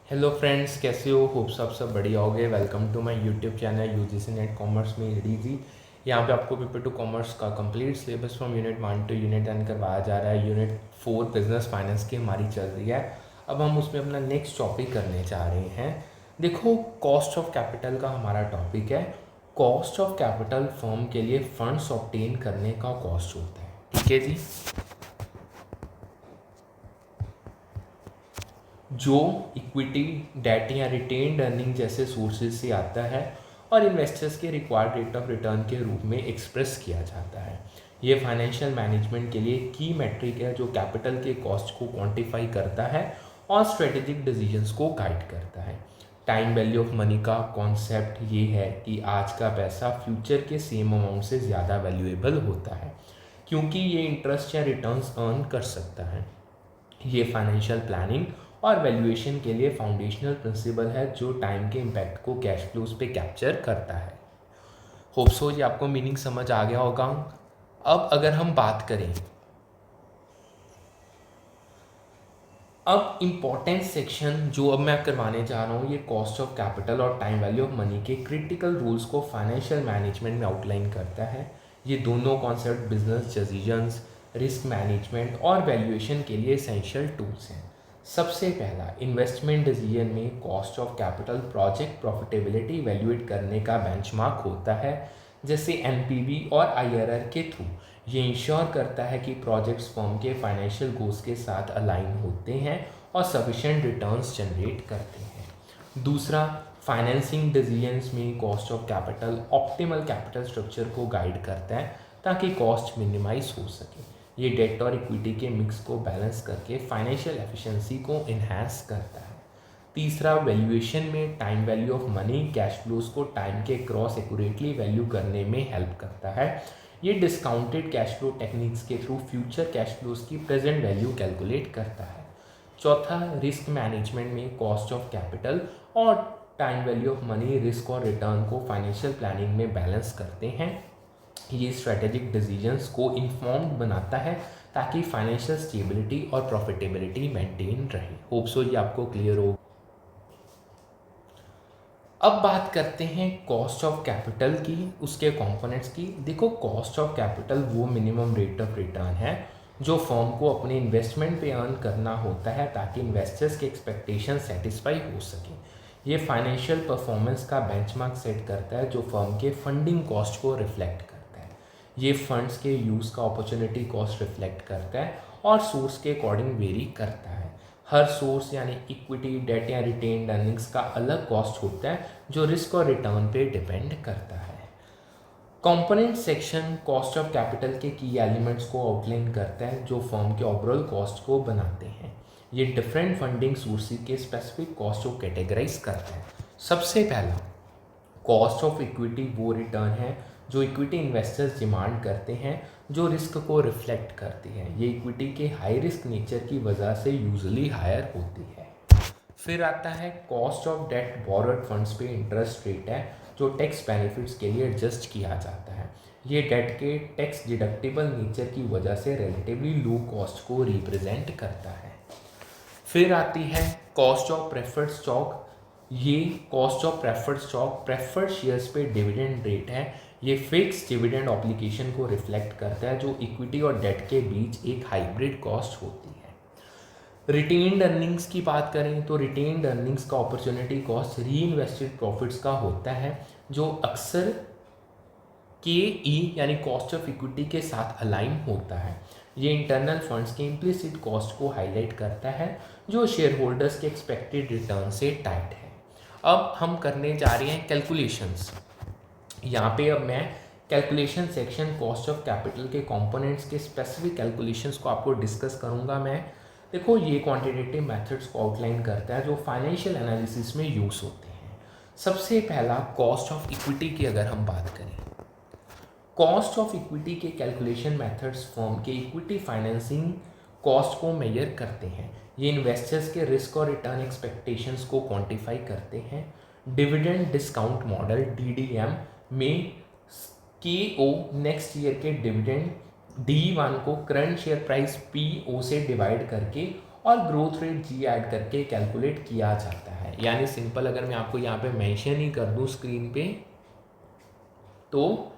Hello friends, कैसे हो? Hope सब बढ़िया होगे। Welcome to my YouTube channel UGC NET commerce में ईडीजी। यहाँ पे आपको पेपर टू कॉमर्स का complete syllabus from unit 1 to unit 10 करवाया जा रहा है। यूनिट 4 बिजनेस फाइनेंस की हमारी चल रही है। अब हम उसमें अपना नेक्स्ट टॉपिक करने जा रहे हैं। देखो, कॉस्ट ऑफ कैपिटल का हमारा टॉपिक है। कॉस्ट ऑफ कैपिटल फर्म के लिए फंड्स ऑब्टेन करने का कॉस्ट होता है। ठीक है जी। जो इक्विटी, डेट या रिटेन्ड अर्निंग जैसे सोर्सेज से आता है और इन्वेस्टर्स के रिक्वायर्ड रेट ऑफ रिटर्न के रूप में एक्सप्रेस किया जाता है। ये फाइनेंशियल मैनेजमेंट के लिए की मेट्रिक है जो कैपिटल के कॉस्ट को क्वांटिफाई करता है और स्ट्रेटेजिक डिसीजंस को गाइड करता है। टाइम वैल्यू ऑफ मनी का कॉन्सेप्ट ये है कि आज का पैसा फ्यूचर के सेम अमाउंट से ज़्यादा वैल्यूएबल होता है क्योंकि ये इंटरेस्ट या रिटर्न्स अर्न कर सकता है। ये फाइनेंशियल प्लानिंग और वैल्यूएशन के लिए फाउंडेशनल प्रिंसिपल है जो टाइम के इम्पैक्ट को कैश फ्लोज पे कैप्चर करता है। होप सो ये आपको मीनिंग समझ आ गया होगा। अब अगर हम बात करें, अब इम्पॉर्टेंट सेक्शन जो अब मैं करवाने जा रहा हूँ, ये कॉस्ट ऑफ कैपिटल और टाइम वैल्यू ऑफ मनी के क्रिटिकल रूल्स को फाइनेंशियल मैनेजमेंट में आउटलाइन करता है। ये दोनों concept business decisions, risk management और वैल्यूएशन के लिए एसेंशियल टूल्स हैं। सबसे पहला, इन्वेस्टमेंट डिसीजन में cost of capital project profitability valuate करने का बेंचमार्क होता है, जैसे एनपीवी और आईआरआर के थ्रू। ये इंश्योर करता है कि प्रोजेक्ट्स फर्म के फाइनेंशियल गोल्स के साथ अलाइन होते हैं और सफिशिएंट रिटर्न्स जनरेट करते हैं। दूसरा, फाइनेंसिंग डिसीजंस में cost of capital optimal capital structure को गाइड करता है ताकि कॉस्ट मिनिमाइज हो सके। ये डेट और इक्विटी के मिक्स को बैलेंस करके फाइनेंशियल एफिशिएंसी को इन्हांस करता है। तीसरा, वैल्यूएशन में time value of money cash flows को टाइम के क्रॉस एक्यूरेटली वैल्यू करने में हेल्प करता है। ये डिस्काउंटेड कैश फ्लो टेक्निक्स के थ्रू फ्यूचर कैश फ्लोज की प्रेजेंट वैल्यू कैलकुलेट करता है। चौथा, रिस्क मैनेजमेंट में कॉस्ट ऑफ कैपिटल और time value of money risk और रिटर्न को फाइनेंशियल प्लानिंग में बैलेंस करते हैं। ये स्ट्रेटेजिक डिसीजंस को इन्फॉर्म्ड बनाता है ताकि फाइनेंशियल स्टेबिलिटी और प्रॉफिटेबिलिटी मेंटेन रहे। होप सो ये आपको क्लियर हो। अब बात करते हैं कॉस्ट ऑफ कैपिटल की, उसके कंपोनेंट्स की। देखो, कॉस्ट ऑफ कैपिटल वो मिनिमम रेट ऑफ रिटर्न है जो फर्म को अपने इन्वेस्टमेंट पे अर्न करना होता है ताकि इन्वेस्टर्स के एक्सपेक्टेशन सेटिस्फाई हो सके। ये फाइनेंशियल परफॉर्मेंस का बेंचमार्क सेट करता है जो फर्म के फंडिंग कॉस्ट को रिफ्लेक्ट करता है। ये फंड्स के यूज़ का अपॉर्चुनिटी कॉस्ट रिफ्लेक्ट करता है और सोर्स के अकॉर्डिंग वेरी करता है। हर सोर्स यानी इक्विटी, डेट या रिटेन्ड अर्निंग्स का अलग कॉस्ट होता है जो रिस्क और रिटर्न पे डिपेंड करता है। Component section cost of capital के की एलिमेंट्स को आउटलाइन करता है जो फर्म के ओवरऑल कॉस्ट को बनाते हैं। ये डिफरेंट फंडिंग सोर्सेज के स्पेसिफिक कॉस्ट को कैटेगराइज करता है। सबसे पहला, कॉस्ट ऑफ इक्विटी वो रिटर्न है जो इक्विटी इन्वेस्टर्स डिमांड करते हैं जो रिस्क को रिफ्लेक्ट करती है। ये इक्विटी के हाई रिस्क नेचर की वजह से यूजुअली हायर होती है। फिर आता है cost of debt, borrowed funds पे इंटरेस्ट रेट है जो टैक्स बेनिफिट्स के लिए एडजस्ट किया जाता है। ये डेट के टैक्स डिडक्टिबल नेचर की वजह से रिलेटिवली लो कॉस्ट को रिप्रेजेंट करता है। फिर आती है कॉस्ट ऑफ प्रेफर्ड स्टॉक। ये cost of preferred stock preferred shares पे डिविडेंड रेट है। ये फिक्स डिविडेंड ऑब्लिगेशन को रिफ्लेक्ट करता है जो इक्विटी और डेट के बीच एक हाइब्रिड कॉस्ट होती है। रिटेन्ड अर्निंग्स की बात करें तो रिटेन्ड अर्निंग्स का अपॉर्चुनिटी कॉस्ट री इन्वेस्टेड प्रॉफिट्स का होता है जो अक्सर के ई यानी कॉस्ट ऑफ इक्विटी के साथ अलाइन होता है। ये इंटरनल फंड्स के इम्प्लिसिट कॉस्ट को हाईलाइट करता है जो शेयर होल्डर्स के एक्सपेक्टेड रिटर्न से टाइट है। अब हम करने जा रहे हैं कैलकुलेशंस। यहाँ पे अब मैं calculation section cost of capital के कंपोनेंट्स के स्पेसिफिक कैलकुलेशंस को आपको डिस्कस करूँगा मैं। देखो, ये क्वांटिटेटिव मेथड्स को आउटलाइन करता है जो फाइनेंशियल एनालिसिस में यूज़ होते हैं। सबसे पहला, कॉस्ट ऑफ इक्विटी की अगर हम बात करें, कॉस्ट ऑफ इक्विटी के कैलकुलेशन मेथड्स फर्म के इक्विटी फाइनेंसिंग कॉस्ट को मेजर करते हैं। ये इन्वेस्टर्स के रिस्क और रिटर्न एक्सपेक्टेशंस को क्वांटिफाई करते हैं। डिविडेंड डिस्काउंट मॉडल डीडीएम में के ओ नेक्स्ट ईयर के डिविडेंड D1 को करंट शेयर प्राइस PO से डिवाइड करके और ग्रोथ रेट जी ऐड करके कैलकुलेट किया जाता है। यानी सिंपल अगर मैं आपको यहाँ पे मेंशन ही कर दूँ स्क्रीन पे, तो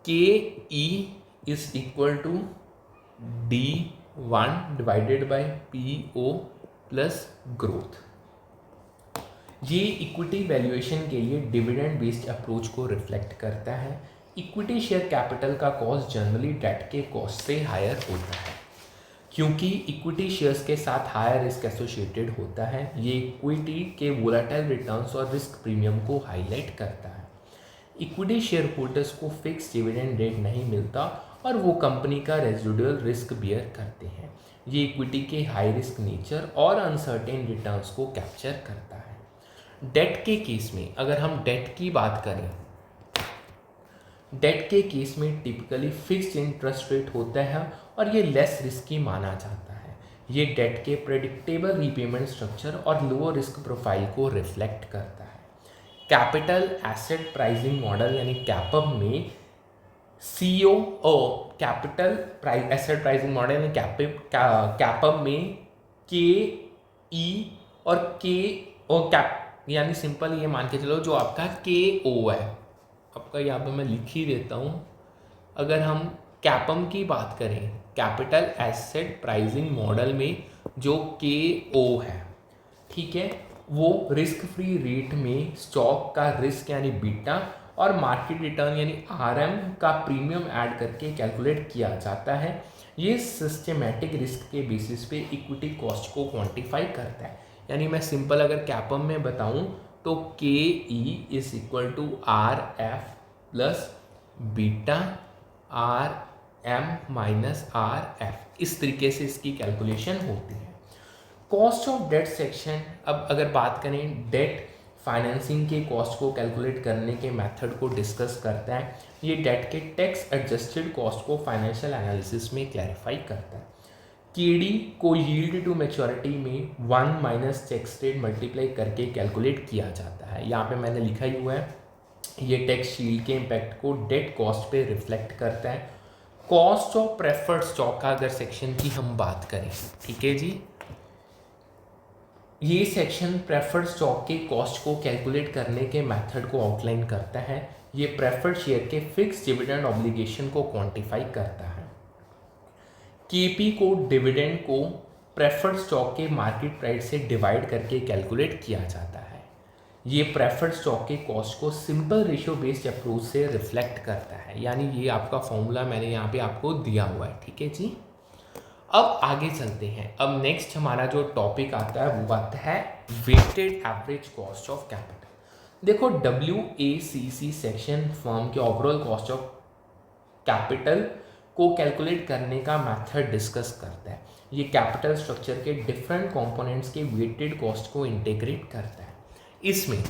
K E is equal to D1 divided by PO plus growth. ये इक्विटी वैल्यूएशन के लिए डिविडेंड बेस्ड अप्रोच को रिफ्लेक्ट करता है। इक्विटी शेयर कैपिटल का कॉस्ट जनरली डेट के कॉस्ट से हायर होता है, क्योंकि इक्विटी शेयर्स के साथ हायर रिस्क एसोसिएटेड होता है। ये इक्विटी के वोलेटाइल रिटर्न्स और रिस्क प्रीमियम को हाईलाइट करता है। इक्विटी शेयर होल्डर्स को फिक्स डिविडेंड रेट नहीं मिलता और वो कंपनी का रेजिडुअल रिस्क बियर करते हैं। ये इक्विटी के हाई रिस्क नेचर और अनसर्टेन रिटर्न्स को कैप्चर करता है। डेट के केस में अगर हम डेट की बात करें, डेट के केस में टिपिकली फिक्स्ड इंटरेस्ट रेट होता है और ये लेस रिस्की माना जाता है। ये डेट के प्रेडिक्टेबल रीपेमेंट स्ट्रक्चर और लो रिस्क प्रोफाइल को रिफ्लेक्ट करता है। कैपिटल एसेट प्राइसिंग मॉडल यानी कैपअप में CO capital price asset pricing model यानी कैपअप में के ई और के और कैप यानी सिंपल ये मान के चलो जो आपका के ओ है, आपका यहाँ पे मैं लिख ही देता हूँ। अगर हम कैपम की बात करें, कैपिटल एसेट प्राइसिंग मॉडल में जो के ओ है, ठीक है, वो रिस्क फ्री रेट में स्टॉक का रिस्क यानी बीटा और मार्केट रिटर्न यानी आरएम का प्रीमियम ऐड करके कैलकुलेट किया जाता है। ये सिस्टमेटिक रिस्क के बेसिस पे इक्विटी कॉस्ट को क्वांटिफाई करता है। यानी मैं सिंपल अगर कैपम में बताऊं तो K E is equal to R F plus beta R M minus R F, इस तरीके से इसकी कैलकुलेशन होती है। कॉस्ट ऑफ डेट सेक्शन, अब अगर बात करें डेट फाइनेंसिंग के कॉस्ट को कैलकुलेट करने के मेथड को डिस्कस करता है। ये डेट के टैक्स एडजस्टेड कॉस्ट को फाइनेंशियल एनालिसिस में क्लैरिफाई करता है। केडी को यील्ड टू मैच्योरिटी में 1 माइनस टैक्स रेट मल्टीप्लाई करके कैलकुलेट किया जाता है। यहाँ पे मैंने लिखा ही हुआ है, ये टैक्स शील्ड के इम्पैक्ट को डेट कॉस्ट पे रिफ्लेक्ट करता है। कॉस्ट ऑफ प्रेफर्ड स्टॉक का अगर सेक्शन की हम बात करें, ठीक है जी, ये सेक्शन प्रेफर्ड स्टॉक के कॉस्ट को कैलकुलेट करने के मेथड को आउटलाइन करता है। ये प्रेफर्ड शेयर के फिक्स डिविडेंड ऑब्लिगेशन को क्वांटिफाई करता है। केपी को डिविडेंड को प्रेफर्ड स्टॉक के मार्केट प्राइस से डिवाइड करके कैलकुलेट किया जाता है। ये प्रेफर्ड स्टॉक के कॉस्ट को सिंपल रेशियो बेस्ड अप्रोच से रिफ्लेक्ट करता है। यानी ये आपका फॉर्मूला मैंने यहाँ पे आपको दिया हुआ है, ठीक है जी। अब आगे चलते हैं। अब नेक्स्ट हमारा जो टॉपिक आता है वो आता है weighted average cost of capital. देखो WACC सेक्शन फर्म के ओवरऑल कॉस्ट ऑफ कैपिटल को कैलकुलेट करने का मेथड डिस्कस करता है। ये कैपिटल स्ट्रक्चर के डिफरेंट कंपोनेंट्स के वेटेड कॉस्ट को इंटीग्रेट करता है। इसमें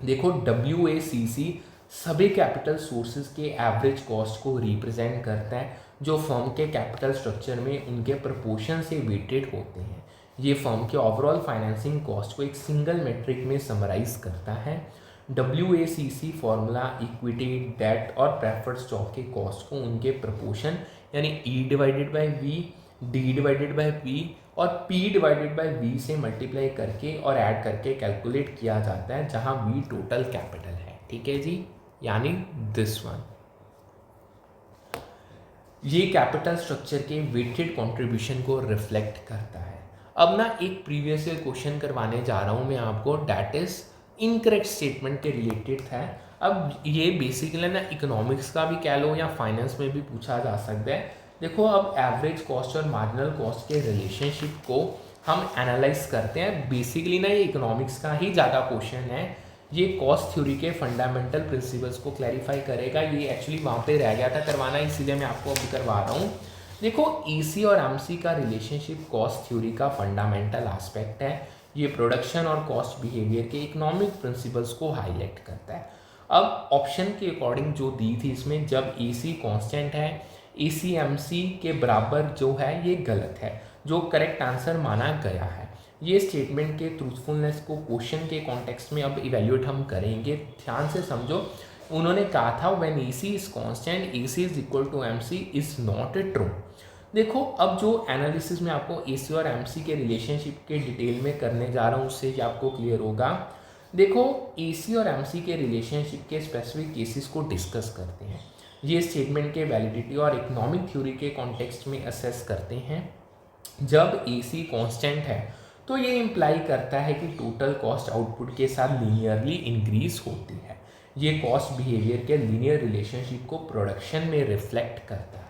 देखो WACC सभी कैपिटल सोर्सेज के एवरेज कॉस्ट को रिप्रेजेंट करता है जो फर्म के कैपिटल स्ट्रक्चर में उनके प्रपोर्शन से वेटेड होते हैं। ये फर्म के ओवरऑल फाइनेंसिंग कॉस्ट को एक सिंगल मेट्रिक में समराइज करता है। WACC फॉर्मूला इक्विटी, डेट और प्रेफर्ड स्टॉक के कॉस्ट को उनके प्रपोर्शन यानी E divided by V, D divided by P और P डिवाइडेड बाई V से मल्टीप्लाई करके और ऐड करके कैलकुलेट किया जाता है, जहां V टोटल कैपिटल है, ठीक है जी, यानी दिस वन। ये कैपिटल स्ट्रक्चर के वेटेड कंट्रीब्यूशन को रिफ्लेक्ट करता है। अब ना एक प्रीवियस ईयर क्वेश्चन करवाने जा रहा हूँ मैं आपको, डैट इज इनकरेक्ट स्टेटमेंट के रिलेटेड था। अब ये बेसिकली ना इकोनॉमिक्स का भी कह लो या फाइनेंस में भी पूछा जा सकता है। देखो अब एवरेज कॉस्ट और मार्जिनल कॉस्ट के रिलेशनशिप को हम एनालाइज करते हैं। बेसिकली ना ये इकोनॉमिक्स का ही ज़्यादा क्वेश्चन है। ये कॉस्ट थ्योरी के फंडामेंटल प्रिंसिपल्स को क्लैरिफाई करेगा। ये एक्चुअली वहाँ पे रह गया था करवाना, इसीलिए मैं आपको अभी करवा रहा हूँ। देखो EC और MC का रिलेशनशिप कॉस्ट थ्योरी का फंडामेंटल एस्पेक्ट है। ये प्रोडक्शन और कॉस्ट बिहेवियर के इकोनॉमिक प्रिंसिपल्स को हाईलाइट करता है। अब ऑप्शन के अकॉर्डिंग जो दी थी इसमें, जब AC कांस्टेंट है, AC MC के बराबर जो है ये गलत है, जो करेक्ट आंसर माना गया है। ये स्टेटमेंट के ट्रूथफुलनेस को क्वेश्चन के कॉन्टेक्स्ट में अब इवेल्यूएट हम करेंगे। ध्यान से समझो, उन्होंने कहा था when AC is constant AC is equal to MC is not true. देखो अब जो एनालिसिस में आपको एसी और एमसी के रिलेशनशिप के डिटेल में करने जा रहा हूँ उससे ये आपको क्लियर होगा। देखो एसी और एमसी के रिलेशनशिप के स्पेसिफिक केसेस को डिस्कस करते हैं। ये स्टेटमेंट के वैलिडिटी और इकोनॉमिक थ्योरी के कॉन्टेक्स्ट में असेस करते हैं। जब एसी कांस्टेंट है तो ये इम्प्लाई करता है कि टोटल कॉस्ट आउटपुट के साथ लीनियरली इंक्रीज होती है। ये कॉस्ट बिहेवियर के लीनियर रिलेशनशिप को प्रोडक्शन में रिफ्लेक्ट करता है।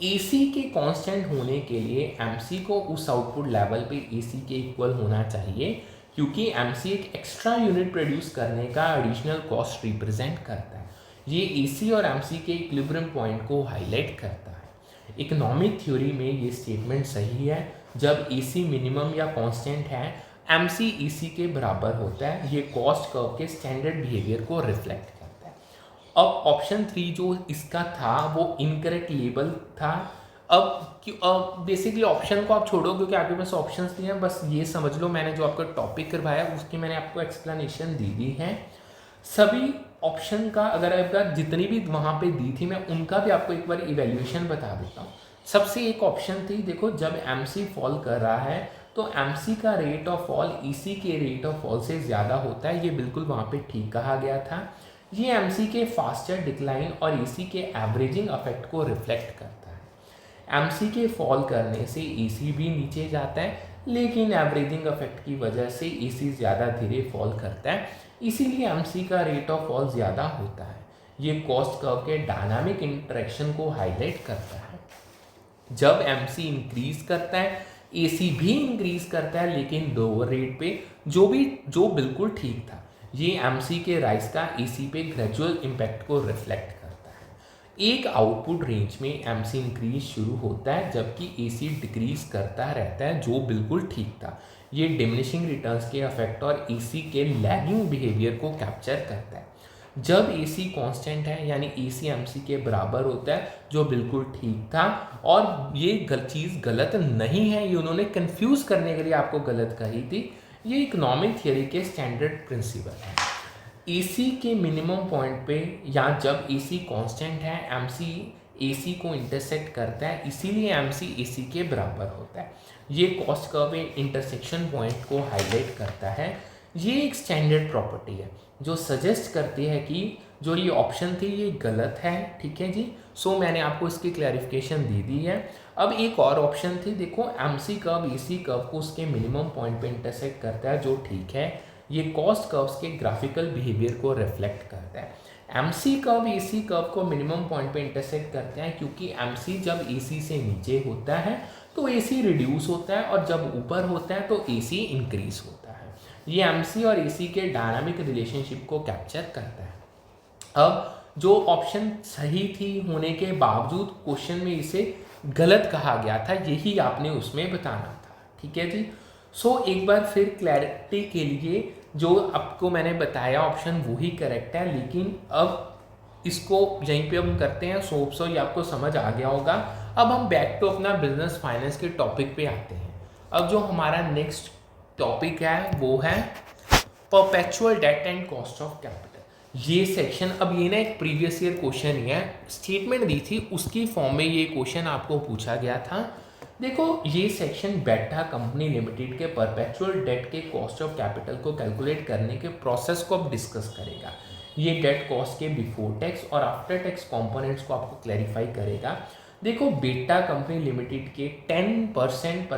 एसी के कांस्टेंट होने के लिए एमसी को उस आउटपुट लेवल पे एसी के इक्वल होना चाहिए, क्योंकि एमसी एक एक्स्ट्रा यूनिट प्रोड्यूस करने का एडिशनल कॉस्ट रिप्रेजेंट करता है। ये एसी और एमसी के इक्विलिब्रियम पॉइंट को हाईलाइट करता है। इकोनॉमिक थ्योरी में ये स्टेटमेंट सही है। जब एसी मिनिमम या कांस्टेंट है, एमसी एसी के बराबर होता है। ये कॉस्ट कर्व के स्टैंडर्ड बिहेवियर को रिफ्लेक्ट करता है। अब ऑप्शन 3 जो इसका था वो इनकरेक्ट लेबल था। अब बेसिकली ऑप्शन को आप छोड़ो क्योंकि आपके पास ऑप्शंस दिए हैं, बस ये समझ लो मैंने जो आपका टॉपिक करवाया उसकी मैंने आपको एक्सप्लेनेशन दी दी है। सभी ऑप्शन का अगर आपका जितनी भी वहाँ पे दी थी मैं उनका भी आपको एक बार इवैल्यूएशन बता देता हूँ। सबसे एक ऑप्शन थी, देखो जब एमसी फॉल कर रहा है तो एमसी का रेट ऑफ फॉल ईसी के रेट ऑफ फॉल से ज़्यादा होता है। ये बिल्कुल वहाँ पे ठीक कहा गया था। ये एमसी के फास्टर डिक्लाइन और ईसी के एवरेजिंग इफेक्ट को रिफ्लेक्ट करता है। एमसी के फॉल करने से ईसी भी नीचे जाता है, लेकिन एवरेजिंग इफेक्ट की वजह से ईसी ज़्यादा धीरे फॉल करता है, इसीलिए एमसी का रेट ऑफ फॉल ज़्यादा होता है। ये कॉस्ट कर्व के डायनामिक इंटरेक्शन को हाईलाइट करता है। जब एमसी इंक्रीज करता है एसी भी इंक्रीज करता है, लेकिन लोअर रेट पे, जो बिल्कुल ठीक था। ये एमसी के राइज का एसी पे ग्रेजुअल इम्पैक्ट को रिफ्लेक्ट करता है। एक आउटपुट रेंज में एमसी इंक्रीज शुरू होता है जबकि एसी डिक्रीज करता रहता है, जो बिल्कुल ठीक था। ये डिमिनिशिंग रिटर्न्स के इफेक्ट और एसी के लैगिंग बिहेवियर को कैप्चर करता है। जब एसी कांस्टेंट है यानी एसी एमसी के बराबर होता है, जो बिल्कुल ठीक था। और ये चीज़ गलत नहीं है, ये उन्होंने कंफ्यूज करने के लिए आपको गलत कही थी। ये इकोनॉमिक थियरी के स्टैंडर्ड प्रिंसिपल है। एसी के मिनिमम पॉइंट पे या जब एसी कांस्टेंट है, एमसी एसी को इंटरसेक्ट करता है, इसीलिए एमसी एसी के बराबर होता है। ये कॉस्ट कर्व इंटरसेक्शन पॉइंट को हाईलाइट करता है। ये एक स्टैंडर्ड प्रॉपर्टी है जो सजेस्ट करती है कि जो ये ऑप्शन थी ये गलत है। ठीक है जी। सो मैंने आपको इसकी क्लैरिफिकेशन दे दी है। अब एक और ऑप्शन थी, देखो एमसी कर्व एसी कर्व को उसके मिनिमम पॉइंट पे इंटरसेक्ट करता है, जो ठीक है। ये कॉस्ट कर्व्स के ग्राफिकल बिहेवियर को रिफ्लेक्ट करता है। एमसी कर्व एसी कर्व को मिनिमम पॉइंट पे इंटरसेक्ट करते हैं क्योंकि एमसी जब एसी से नीचे होता है तो एसी रिड्यूस होता है, और जब ऊपर होता है तो एसी इंक्रीज होता है। ये एमसी और एसी के डायनामिक रिलेशनशिप को कैप्चर करता है। अब जो ऑप्शन सही थी होने के बावजूद क्वेश्चन में इसे गलत कहा गया था, यही आपने उसमें बताना था। ठीक है जी। सो एक बार फिर क्लैरिटी के लिए जो आपको मैंने बताया ऑप्शन वही करेक्ट है, लेकिन अब इसको यहीं पे हम करते हैं। सो ये आपको समझ आ गया होगा। अब हम बैक टू अपना बिजनेस फाइनेंस के टॉपिक पे आते हैं। अब जो हमारा नेक्स्ट टॉपिक है वो है perpetual debt and cost of capital. ये सेक्शन, अब ये ना एक प्रीवियस ईयर क्वेश्चन ही है, स्टेटमेंट दी थी उसकी फॉर्म में ये क्वेश्चन आपको पूछा गया था। देखो ये सेक्शन बेटा कंपनी लिमिटेड के परपेचुअल डेट के कॉस्ट ऑफ कैपिटल को कैलकुलेट करने के प्रोसेस को अब डिस्कस करेगा। ये डेट कॉस्ट के बिफोर टैक्स और आफ्टर टैक्स कंपोनेंट्स को आपको क्लैरिफाई करेगा। देखो बेटा कंपनी लिमिटेड के 10%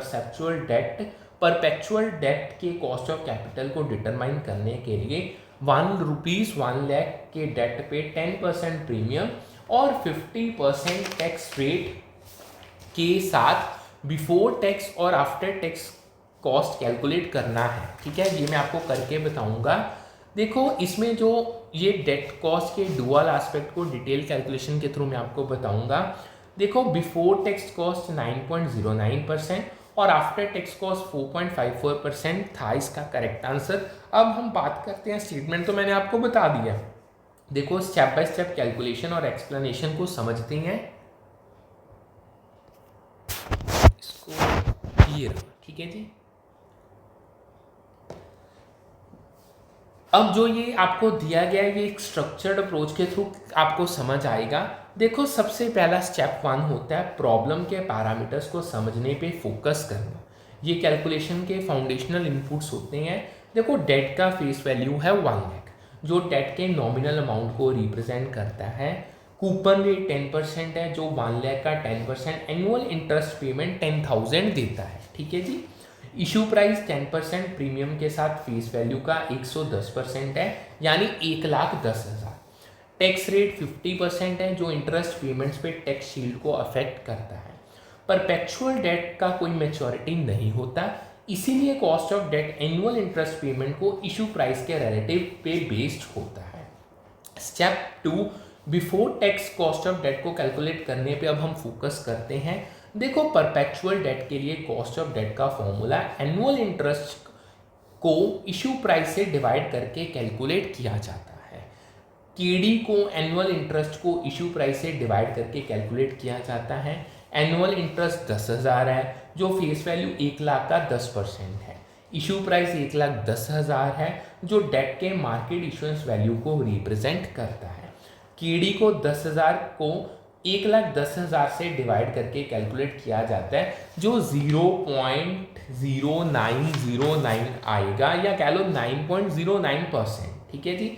परपेचुअल डेट के कॉस्ट ऑफ कैपिटल को डिटरमाइन करने के लिए 1 लाख के डेट पे 10% प्रीमियम और 50% टैक्स रेट के साथ बिफोर टैक्स और आफ्टर टैक्स कॉस्ट कैलकुलेट करना है। ठीक है, ये मैं आपको करके बताऊंगा। देखो इसमें जो ये डेट कॉस्ट के डुअल एस्पेक्ट को डिटेल कैलकुलेशन के थ्रू मैं आपको बताऊंगा। देखो बिफोर टैक्स कॉस्ट 9.09% और आफ्टर टैक्स कॉस्ट 4.54% था इसका करेक्ट आंसर। अब हम बात करते हैं स्टेटमेंट, तो मैंने आपको बता दिया। देखो स्टेप बाय स्टेप कैलकुलेशन और एक्सप्लेनेशन को समझते हैं। इसको ये, ठीक है जी। अब जो ये आपको दिया गया है ये एक स्ट्रक्चर्ड अप्रोच के थ्रू आपको समझ आएगा। देखो सबसे पहला स्टेप 1 होता है प्रॉब्लम के पैरामीटर्स को समझने पे फोकस करना। ये कैलकुलेशन के फाउंडेशनल इनपुट्स होते हैं। देखो डेट का फेस वैल्यू है 1 लाख, जो डेट के नॉमिनल अमाउंट को रिप्रेजेंट करता है। कूपन रेट 10% है, जो 1 लाख का 10%, एनुअल इंटरेस्ट पेमेंट 10,000 देता है। ठीक है जी। इशू प्राइस 10% प्रीमियम के साथ फेस वैल्यू का 110% है, यानी 1,10,000। टैक्स रेट 50% है, जो इंटरेस्ट पेमेंट्स पे टैक्स शील्ड को अफेक्ट करता है। परपेचुअल डेट का कोई मैच्योरिटी नहीं होता, इसीलिए cost of debt annual interest payment को इशू प्राइस के रिलेटिव पे बेस्ड होता है। Step 2 before tax cost of debt को कैलकुलेट करने पे अब हम फोकस करते हैं। देखो परपेचुअल डेट के लिए कॉस्ट ऑफ डेट का फॉर्मूला एनुअल इंटरेस्ट को इशू प्राइस से डिवाइड करके कैलकुलेट किया जाता है। केडी को एनुअल इंटरेस्ट को इशू प्राइस से डिवाइड करके कैलकुलेट किया जाता है। एनुअल इंटरेस्ट 10,000 है, जो फेस वैल्यू 1 लाख का 10% है। इशू प्राइस 1,10,000 है, जो डेट के मार्केट इशुएंस वैल्यू को रिप्रेजेंट करता है। केडी को 10,000 को 1,10,000 से डिवाइड करके कैलकुलेट किया जाता है, जो 0.0909 आएगा, या कह लो 9.09%। ठीक है जी।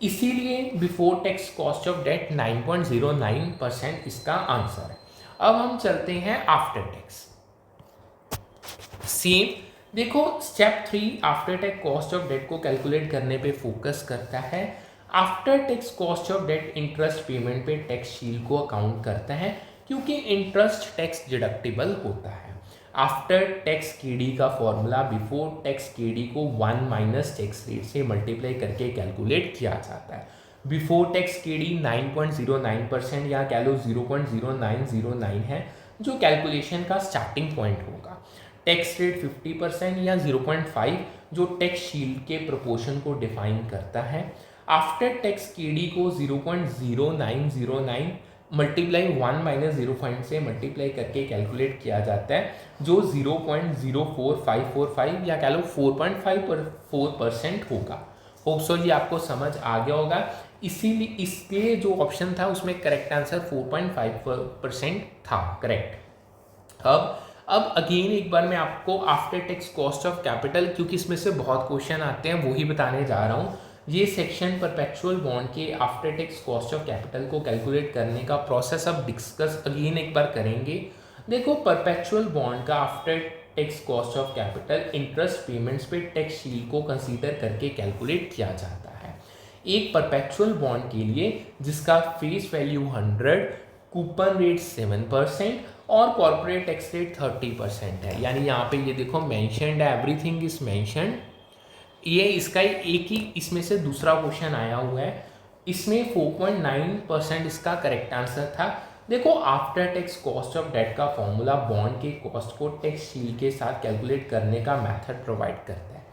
इसीलिए before tax cost of debt 9.09% इसका आंसर है। अब हम चलते हैं आफ्टर टैक्स। सेम देखो step 3 after tax cost of debt को कैलकुलेट करने पे फोकस करता है। After tax cost of debt interest payment पे टैक्स शील्ड को अकाउंट करता है, क्योंकि इंटरेस्ट टैक्स डिडक्टिबल होता है। After tax K D formula before tax K D 1 minus tax rate से मल्टीप्लाई करके कैलकुलेट किया जाता है। बिफोर टैक्स केडी 9.09% या कह लो 0.0909 है, जो कैलकुलेशन का स्टार्टिंग पॉइंट होगा। टैक्स रेट 50% या 0.5, जो टैक्स शील्ड के प्रोपोर्शन को डिफाइन करता है। आफ्टर टैक्स केडी को 0.0909 मल्टीप्लाई 1 माइनस 0 से मल्टीप्लाई करके कैलकुलेट किया जाता है, जो 0.04545 या कह लो 4.54% होगा। होप सो जी आपको समझ आ गया होगा। इसीलिए इसके जो ऑप्शन था उसमें करेक्ट आंसर 4.5% था, करेक्ट। अब अगेन एक बार मैं आपको after tax cost of capital, क्योंकि इसमें से बहुत क्वेश्चन आते हैं, वही बताने जा रहा हूँ। ये सेक्शन परपेचुअल बॉन्ड के after tax cost of capital को कैलकुलेट करने का प्रोसेस अब डिस्कस अगेन एक बार करेंगे। देखो परपेचुअल बॉन्ड का after tax cost of capital interest payments पे टैक्स शील्ड को कंसीडर करके कैलकुलेट किया जाता है। एक परपेचुअल बॉन्ड के लिए जिसका फेस वैल्यू 100, कूपन रेट 7% और कॉर्पोरेट टैक्स रेट 30% है। यानी यहाँ पे ये देखो मेंशन्ड है, एवरीथिंग इज मेंशन्ड। ये इसका एक ही इसमें से दूसरा क्वेश्चन आया हुआ है, इसमें 4.9% इसका करेक्ट आंसर था। देखो after tax cost of debt का फॉर्मूला बॉन्ड के कॉस्ट को टैक्स शील्ड के साथ कैलकुलेट करने का मेथड प्रोवाइड करता है।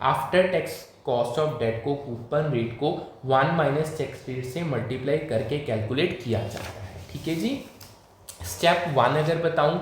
After tax cost of debt को कूपन रेट को 1 माइनस टैक्स रेट से मल्टीप्लाई करके कैलकुलेट किया जाता है। ठीक है जी। स्टेप 1 अगर बताऊं,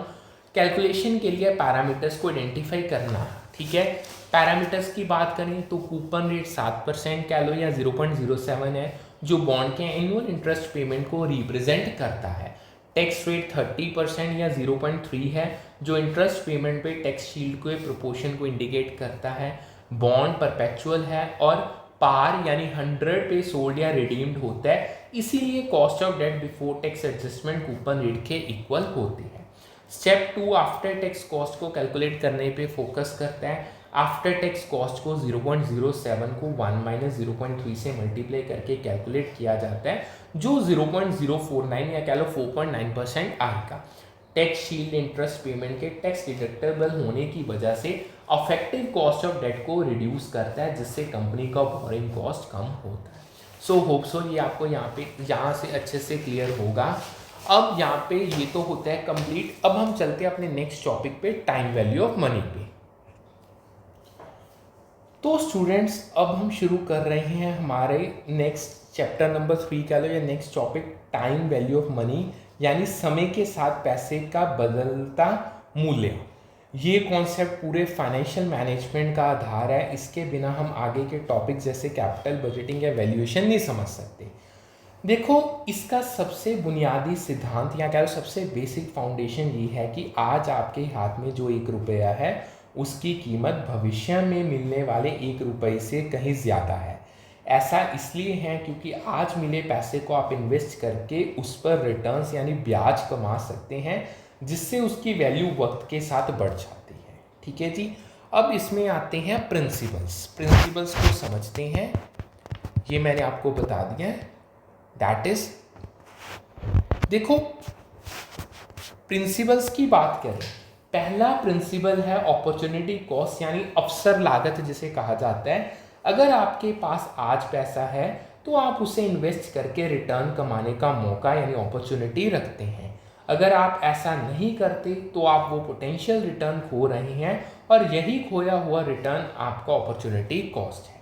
कैलकुलेशन के लिए पैरामीटर्स को आइडेंटिफाई करना। ठीक है, पैरामीटर्स की बात करें तो कूपन रेट 7% कह लो या 0.07 है, जो बॉन्ड के एनुअल इंटरेस्ट पेमेंट को रिप्रेजेंट करता है। टैक्स रेट 30% या 0.3 है, जो इंटरेस्ट पेमेंट पे टैक्स शील्ड के प्रोपोर्शन को इंडिकेट करता है। बॉन्ड परपेचुअल है और पार यानी 100 पे सोल्ड या रिडीम्ड होता है, इसीलिए cost of debt before tax adjustment coupon rate के इक्वल होती है। स्टेप 2 आफ्टर टैक्स कॉस्ट को कैलकुलेट करने पे फोकस करता है। आफ्टर टैक्स कॉस्ट को 0.07 को 1 माइनस 0.3 से मल्टीप्लाई करके कैलकुलेट किया जाता है, जो 0.049 या कह लो 4.9% आएगा। टैक्स शील्ड इंटरेस्ट पेमेंट के टैक्स डिडक्टेबल होने की वजह से अफेक्टिव कॉस्ट ऑफ डेट को रिड्यूस करता है, जिससे कंपनी का बोरिंग कॉस्ट कम होता है। सो होप सो ये आपको यहाँ से अच्छे से क्लियर होगा। अब यहाँ पे ये तो होता है कंप्लीट। अब हम चलते हैं अपने नेक्स्ट टॉपिक पे, टाइम वैल्यू ऑफ मनी पे। तो स्टूडेंट्स अब हम शुरू कर रहे हैं हमारे नेक्स्ट चैप्टर नंबर 3 कह लो या next topic, time value of money, यानी समय के साथ पैसे का बदलता मूल्य। ये कॉन्सेप्ट पूरे फाइनेंशियल मैनेजमेंट का आधार है, इसके बिना हम आगे के टॉपिक जैसे कैपिटल बजटिंग या वैल्यूएशन नहीं समझ सकते। देखो, इसका सबसे बुनियादी सिद्धांत या कह लो सबसे बेसिक फाउंडेशन ये है कि आज आपके हाथ में जो 1 रुपया है उसकी कीमत भविष्य में मिलने वाले 1 रुपये से कहीं ज़्यादा है। ऐसा इसलिए है क्योंकि आज मिले पैसे को आप इन्वेस्ट करके उस पर रिटर्न्स यानी ब्याज कमा सकते हैं, जिससे उसकी वैल्यू वक्त के साथ बढ़ जाती है। ठीक है जी। अब इसमें आते हैं प्रिंसिपल्स को समझते हैं। ये मैंने आपको बता दिया है। दैट इज, देखो प्रिंसिपल्स की बात करें, पहला प्रिंसिपल है अपॉर्चुनिटी कॉस्ट यानी अवसर लागत जिसे कहा जाता है। अगर आपके पास आज पैसा है तो आप उसे इन्वेस्ट करके रिटर्न कमाने का मौका यानी अपॉर्चुनिटी रखते हैं। अगर आप ऐसा नहीं करते तो आप वो पोटेंशियल रिटर्न खो रहे हैं और यही खोया हुआ रिटर्न आपका अपॉर्चुनिटी कॉस्ट है।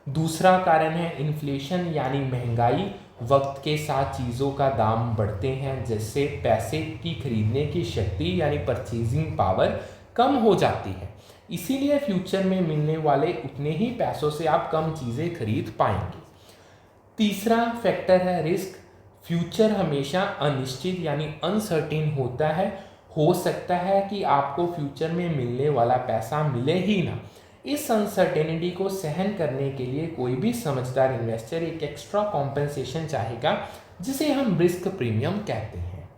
दूसरा कारण है इन्फ्लेशन यानी महंगाई। वक्त के साथ चीज़ों का दाम बढ़ते हैं, जिससे पैसे की खरीदने की शक्ति यानी परचेजिंग पावर कम हो जाती है। इसीलिए फ्यूचर में मिलने वाले उतने ही पैसों से आप कम चीज़ें खरीद पाएंगे। तीसरा फैक्टर है रिस्क। फ्यूचर हमेशा अनिश्चित यानी अनसर्टेन होता है। हो सकता है कि आपको फ्यूचर में मिलने वाला पैसा मिले ही ना। इस अनसर्टेनिटी को सहन करने के लिए कोई भी समझदार इन्वेस्टर एक एक्स्ट्रा कॉम्पेंसेशन चाहेगा, जिसे हम रिस्क प्रीमियम कहते हैं।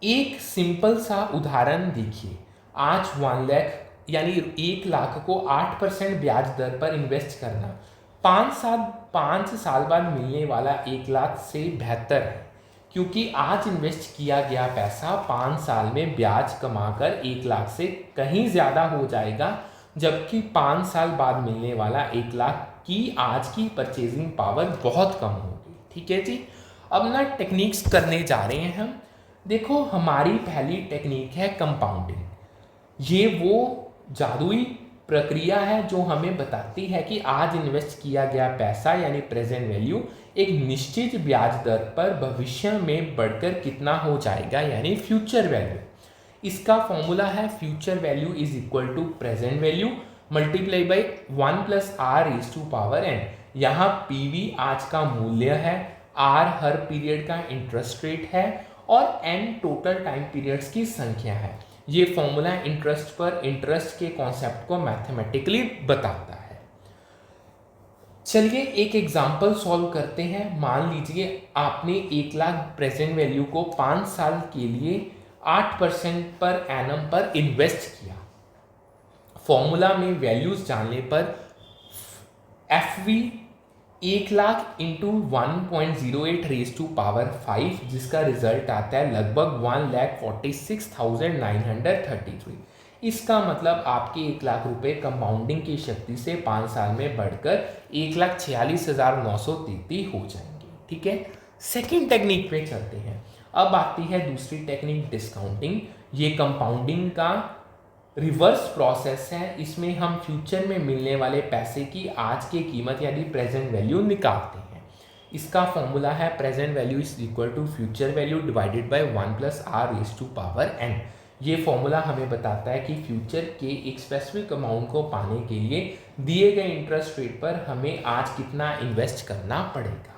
एक सिंपल सा उदाहरण देखिए। आज 1 लाख यानी 1 लाख को 8% ब्याज दर पर इन्वेस्ट करना 5 साल बाद मिलने वाला 1 लाख से बेहतर है, क्योंकि आज इन्वेस्ट किया गया पैसा 5 साल में ब्याज कमाकर 1 लाख से कहीं ज़्यादा हो जाएगा, जबकि 5 साल बाद मिलने वाला 1 लाख की आज की परचेजिंग पावर बहुत कम होगी। ठीक है जी। अब ना टेक्निक्स करने जा रहे हैं हम। देखो, हमारी पहली टेक्निक है कंपाउंडिंग। ये वो जादुई प्रक्रिया है जो हमें बताती है कि आज इन्वेस्ट किया गया पैसा यानी प्रेजेंट वैल्यू एक निश्चित ब्याज दर पर भविष्य में बढ़कर कितना हो जाएगा यानी फ्यूचर वैल्यू। इसका फॉर्मूला है future value is equal to present value multiply by 1 + r⁴n। यहाँ PV आज का मूल्य है, R हर पीरियड का इंटरेस्ट रेट है और N टोटल टाइम पीरियड्स की संख्या है। ये फॉर्मूला इंटरेस्ट पर इंटरेस्ट के कॉन्सेप्ट को मैथमेटिकली बताता है। चलिए एक एग्जांपल सॉल्व करते हैं। मान लीजिए आपने 1 लाख प्रेजेंट वैल्यू को 5 साल के लिए 8% पर एनम पर इन्वेस्ट किया। फॉर्मूला में वैल्यूज जानने पर FV 1 लाख इंटू 1.08⁵, जिसका रिजल्ट आता है लगभग 1,46,933। इसका मतलब आपके 1 लाख रुपए कंपाउंडिंग की शक्ति से 5 साल में बढ़कर 1,46,933 हो जाएंगे। ठीक है। सेकेंड टेक्निक पे चलते हैं। अब आती है दूसरी टेक्निक डिस्काउंटिंग। ये कंपाउंडिंग का रिवर्स प्रोसेस है। इसमें हम फ्यूचर में मिलने वाले पैसे की आज की कीमत यानी प्रेजेंट वैल्यू निकालते हैं। इसका फॉर्मूला है present value is equal to future value divided by 1 + r⁴n। ये फॉर्मूला हमें बताता है कि फ्यूचर के एक स्पेसिफिक अमाउंट को पाने के लिए दिए गए इंटरेस्ट रेट पर हमें आज कितना इन्वेस्ट करना पड़ेगा।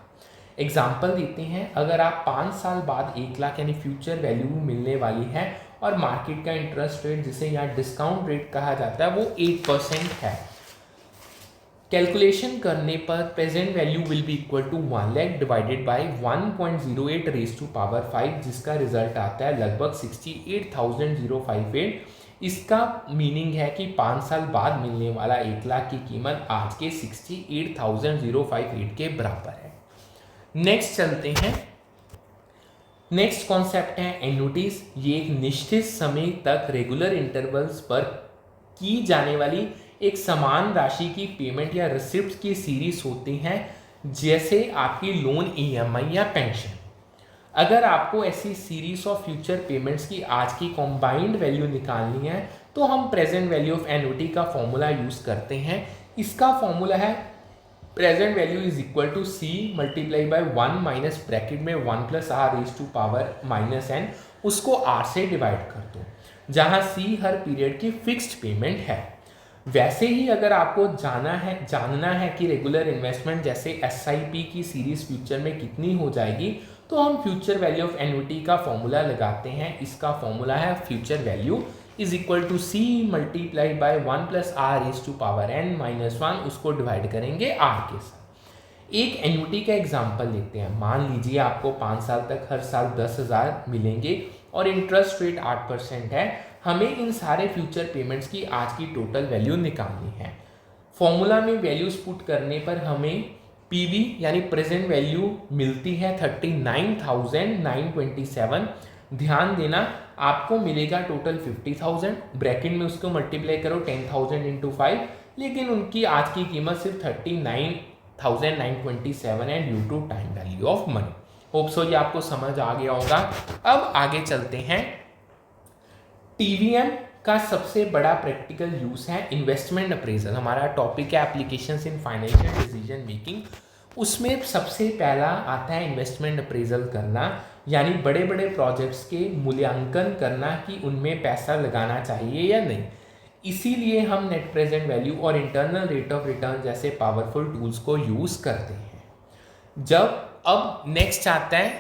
एग्जाम्पल देते हैं। अगर आप 5 साल बाद 1 लाख यानी फ्यूचर वैल्यू मिलने वाली है और मार्केट का इंटरेस्ट रेट जिसे यहाँ डिस्काउंट रेट कहा जाता है वो 8% है। कैलकुलेशन करने पर present value will be equal to 1 lakh divided by 1.08⁵, जिसका रिजल्ट आता है लगभग 68,058। इसका मीनिंग है कि 5 साल बाद मिलने वाला 1 लाख की कीमत आज के 68,058 के बराबर है। नेक्स्ट चलते हैं। नेक्स्ट कॉन्सेप्ट है एन्युटीज। ये एक निश्चित समय तक रेगुलर इंटरवल्स पर की जाने वाली एक समान राशि की पेमेंट या रिसिप्ट की सीरीज होती हैं, जैसे आपकी लोन, EMI या पेंशन। अगर आपको ऐसी सीरीज ऑफ फ्यूचर पेमेंट्स की आज की कॉम्बाइंड वैल्यू निकालनी है तो हम प्रेजेंट वैल्यू ऑफ एन्युटी का फॉर्मूला यूज करते हैं। इसका फॉर्मूला है present value is equal to C multiply by 1 minus bracket में 1 + r⁴ n, उसको R से डिवाइड कर दो। जहां सी हर पीरियड की फिक्स्ड पेमेंट है। वैसे ही अगर आपको जानना है कि रेगुलर इन्वेस्टमेंट जैसे एसआईपी की सीरीज फ्यूचर में कितनी हो जाएगी, तो हम फ्यूचर वैल्यू ऑफ एन्युटी का फॉर्मूला लगाते हैं। इसका फॉर्मूला है future value is equal to C multiplied by 1 plus R is to power N minus 1, उसको डिवाइड करेंगे आर के साथ। एक एन्युटी का एग्जाम्पल लेते हैं। मान लीजिए आपको 5 साल तक हर साल 10,000 मिलेंगे और इंटरेस्ट रेट 8% है। हमें इन सारे फ्यूचर पेमेंट्स की आज की टोटल वैल्यू निकालनी है। फॉर्मूला में वैल्यूज पुट करने पर हमें पीवी यानी प्रेजेंट वैल्यू मिलती है 39,927। ध्यान देना, आपको मिलेगा टोटल 50,000, ब्रैकेट में उसको मल्टीप्लाई करो 10,000 इंटू 5, लेकिन उनकी आज की कीमत सिर्फ 39,927 है due to time value of money. Hope so ये आपको समझ आ गया होगा। अब आगे चलते हैं। टीवीएम का सबसे बड़ा प्रैक्टिकल यूज है इन्वेस्टमेंट अप्रेजल। हमारा टॉपिक है applications in financial decision making. उसमें सबसे पहला आता है इन्वेस्टमेंट अप्रेजल करना, यानी बड़े बड़े प्रोजेक्ट्स के मूल्यांकन करना कि उनमें पैसा लगाना चाहिए या नहीं। इसीलिए हम नेट प्रेजेंट वैल्यू और इंटरनल रेट ऑफ रिटर्न जैसे पावरफुल टूल्स को यूज करते हैं। अब नेक्स्ट आता है,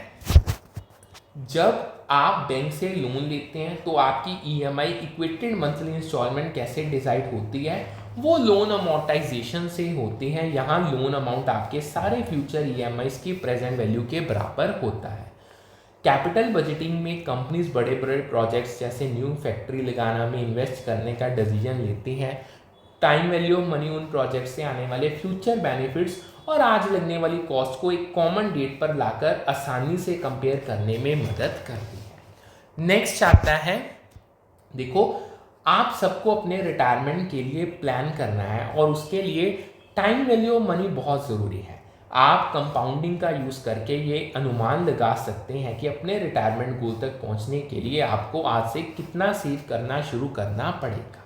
जब आप बैंक से लोन लेते हैं तो आपकी ईएमआई इक्वेटेड मंथली इंस्टॉलमेंट कैसे डिसाइड होती है? वो लोन अमोर्टाइजेशन से होती है। यहाँ लोन अमाउंट आपके सारे फ्यूचर ईएमआईज की प्रेजेंट वैल्यू के बराबर होता है। कैपिटल बजटिंग में कंपनीज बड़े बड़े प्रोजेक्ट्स जैसे न्यू फैक्ट्री लगाना में इन्वेस्ट करने का डिसीजन लेती हैं। टाइम वैल्यू ऑफ मनी उन प्रोजेक्ट से आने वाले फ्यूचर बेनिफिट्स और आज लगने वाली कॉस्ट को एक कॉमन डेट पर लाकर आसानी से कंपेयर करने में मदद करती है। नेक्स्ट आता है, देखो आप सबको अपने रिटायरमेंट के लिए प्लान करना है और उसके लिए टाइम वैल्यू ऑफ मनी बहुत ज़रूरी है। आप कंपाउंडिंग का यूज़ करके ये अनुमान लगा सकते हैं कि अपने रिटायरमेंट गोल तक पहुंचने के लिए आपको आज से कितना सेव करना शुरू करना पड़ेगा।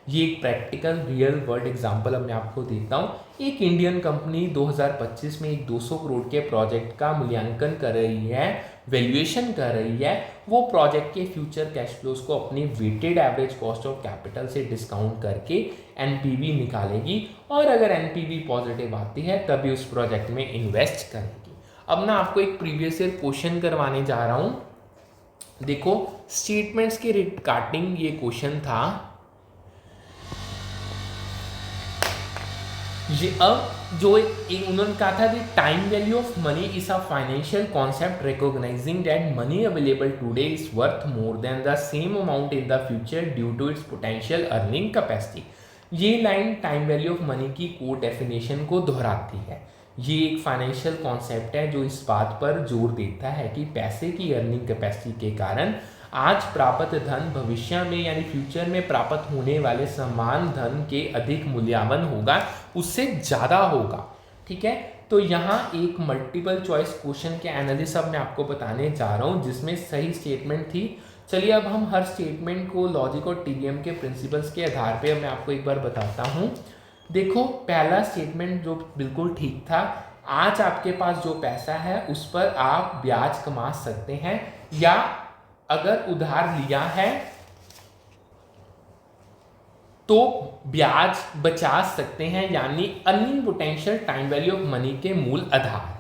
ये एक प्रैक्टिकल रियल वर्ल्ड एग्जांपल अब मैं आपको देता हूँ। एक इंडियन कंपनी 2025 में एक 200 करोड़ के प्रोजेक्ट का मूल्यांकन कर रही है, वैल्यूएशन कर रही है। वो प्रोजेक्ट के फ्यूचर कैश फ्लोज को अपनी weighted average cost of capital से डिस्काउंट करके एनपीवी निकालेगी और अगर एनपीवी पॉजिटिव आती है तभी उस प्रोजेक्ट में इन्वेस्ट करेगी। अब ना आपको एक प्रीवियस ईयर क्वेश्चन करवाने जा रहा हूँ। देखो स्टेटमेंट्स के रिगार्डिंग ये क्वेश्चन था। ये अब जो उन्होंने कहा था कि time value of money is a financial concept recognizing that money available today is worth more than the same amount in the future due to its potential earning capacity. ये line time value of money की core definition को दोहराती है। ये एक financial concept है जो इस बात पर जोर देता है कि पैसे की अर्निंग कैपेसिटी के कारण आज प्राप्त धन भविष्य में यानी फ्यूचर में प्राप्त होने वाले समान धन के अधिक मूल्यवान होगा, उससे ज़्यादा होगा। ठीक है, तो यहाँ एक मल्टीपल चॉइस क्वेश्चन के एनालिसिस अब मैं आपको बताने जा रहा हूँ जिसमें सही स्टेटमेंट थी। चलिए अब हम हर स्टेटमेंट को लॉजिक और टीवीएम के प्रिंसिपल्स के आधार पे मैं आपको एक बार बताता हूँ। देखो पहला स्टेटमेंट जो बिल्कुल ठीक था, आज आपके पास जो पैसा है उस पर आप ब्याज कमा सकते हैं या अगर उधार लिया है तो ब्याज बचा सकते हैं, यानी earning potential time value of money के मूल आधार है।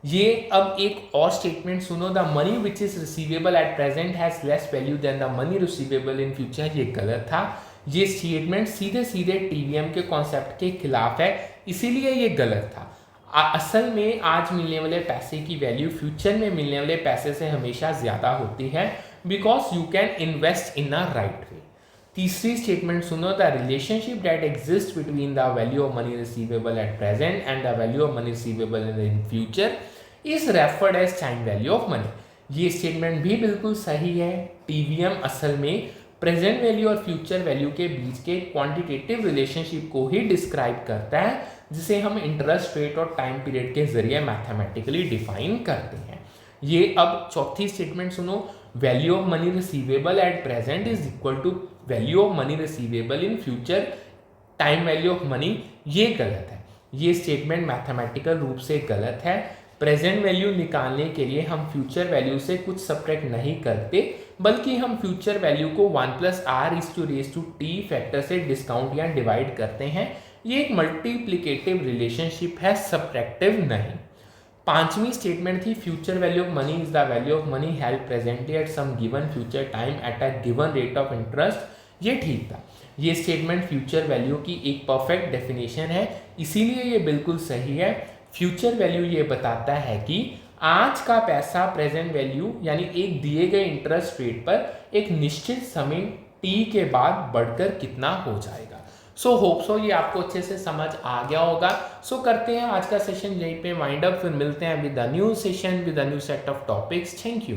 ये अब एक और स्टेटमेंट सुनो, the money which is receivable at present has less value than the money receivable in future. ये गलत था। ये स्टेटमेंट सीधे सीधे टीवीएम के कॉन्सेप्ट के खिलाफ है, इसीलिए ये गलत था। असल में आज मिलने वाले पैसे की वैल्यू फ्यूचर में मिलने वाले पैसे से हमेशा ज़्यादा होती है, because you can invest in a right way. तीसरी स्टेटमेंट सुनो, the relationship that exist between the value of money receivable at present and the value of money receivable in future is referred as time value of money. ये statement भी बिल्कुल सही है। TVM असल में present value और future value के बीच के क्वांटिटेटिव रिलेशनशिप को ही डिस्क्राइब करता है, जिसे हम इंटरेस्ट रेट और टाइम पीरियड के जरिए मैथमेटिकली डिफाइन करते हैं। ये अब चौथी स्टेटमेंट सुनो, value of money receivable at present is equal to value of money receivable in future time value of money. ये गलत है। ये स्टेटमेंट मैथमेटिकल रूप से गलत है। प्रेजेंट वैल्यू निकालने के लिए हम फ्यूचर वैल्यू से कुछ सब्ट्रैक्ट नहीं करते, बल्कि हम फ्यूचर वैल्यू को 1+r⁻t फैक्टर से डिस्काउंट या डिवाइड करते हैं। ये एक मल्टीप्लिकेटिव रिलेशनशिप है, सब्ट्रैक्टिव नहीं। पांचवी स्टेटमेंट थी future value of money is the value of money held presently at some given future time at a given rate of interest. ये ठीक था। ये स्टेटमेंट फ्यूचर वैल्यू की एक परफेक्ट डेफिनेशन है, इसीलिए ये बिल्कुल सही है। फ्यूचर वैल्यू ये बताता है कि आज का पैसा प्रेजेंट वैल्यू यानी एक दिए गए इंटरेस्ट रेट पर एक निश्चित समय टी के बाद बढ़कर कितना हो जाएगा। सो होप सो ये आपको अच्छे से समझ आ गया होगा। सो करते हैं आज का सेशन यहीं पे वाइंड अप, फिर मिलते हैं with a new session with a new set of topics. Thank you.